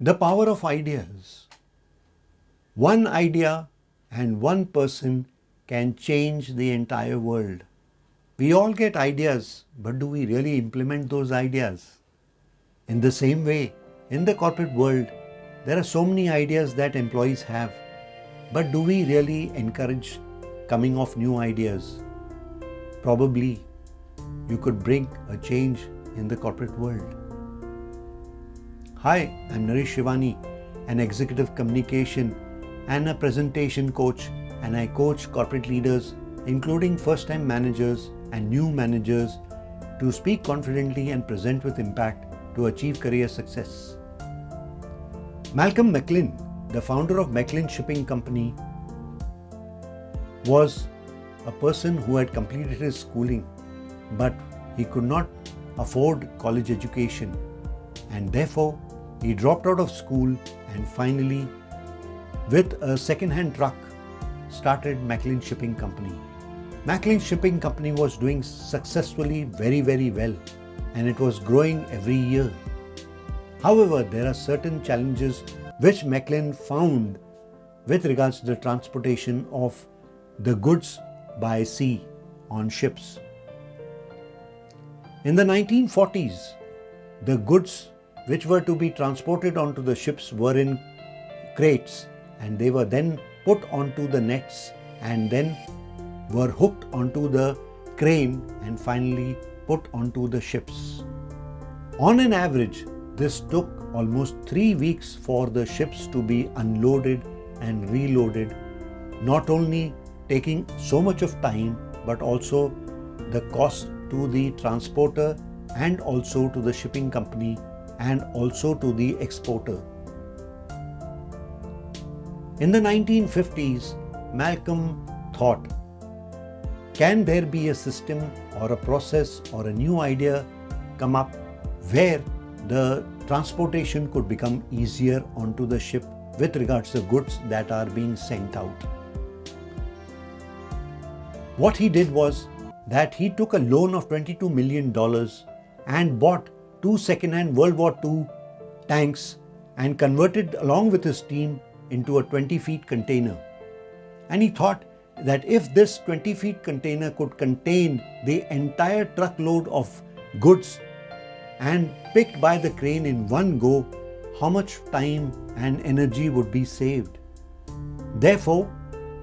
The power of ideas. One idea and one person can change the entire world. We all get ideas, but do we really implement those ideas? In the same way, in the corporate world, there are so many ideas that employees have, but do we really encourage coming of new ideas? Probably you could bring a change in the corporate world. Hi, I'm Naresh Shivani, an executive communication and a presentation coach, and I coach corporate leaders, including first-time managers and new managers, to speak confidently and present with impact to achieve career success. Malcolm McLean, the founder of Mclean Shipping Company, was a person who had completed his schooling, but he could not afford college education, and therefore he dropped out of school and finally, with a second-hand truck, started Mclean Shipping Company. Mclean Shipping Company was doing successfully very well, and it was growing every year. However, there are certain challenges which Mclean found with regards to the transportation of the goods by sea on ships. In the 1940s, the goods which were to be transported onto the ships were in crates, and they were then put onto the nets and then were hooked onto the crane and finally put onto the ships. On an average, this took almost 3 weeks for the ships to be unloaded and reloaded, not only taking so much of time but also the cost to the transporter and also to the shipping company and also to the exporter. In the 1950s, Malcolm thought, can there be a system or a process or a new idea come up where the transportation could become easier onto the ship with regards to goods that are being sent out? What he did was that he took a loan of $22 million and bought 2 second-hand World War II tanks and converted along with his team into a 20-feet container. And he thought that if this 20-feet container could contain the entire truckload of goods and picked by the crane in one go, how much time and energy would be saved? Therefore,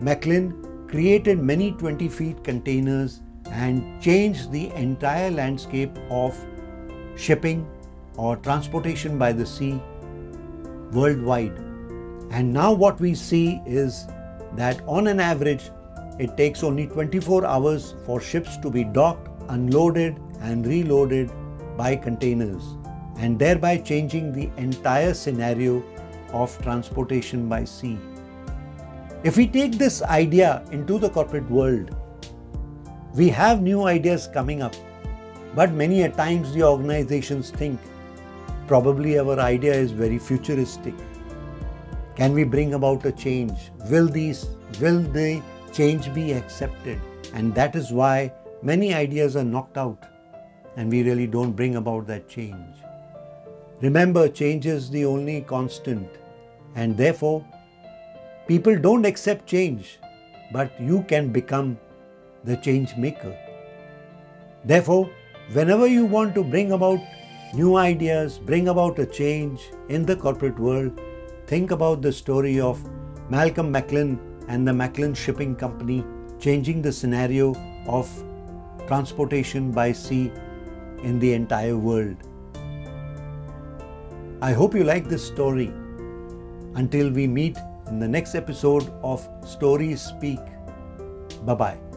Mclean created many 20-feet containers and changed the entire landscape of shipping or transportation by the sea worldwide. And now what we see is that on an average, it takes only 24 hours for ships to be docked, unloaded and reloaded by containers, and thereby changing the entire scenario of transportation by sea. If we take this idea into the corporate world, we have new ideas coming up, but many a times the organizations think, probably our idea is very futuristic. Can we bring about a change? Will the change be accepted? And that is why many ideas are knocked out and we really don't bring about that change. Remember, change is the only constant, and therefore people don't accept change, but you can become the change maker. Therefore, whenever you want to bring about new ideas, bring about a change in the corporate world, think about the story of Malcolm McLean and the Mclean Shipping Company changing the scenario of transportation by sea in the entire world. I hope you like this story. Until we meet in the next episode of Stories Speak. Bye-bye.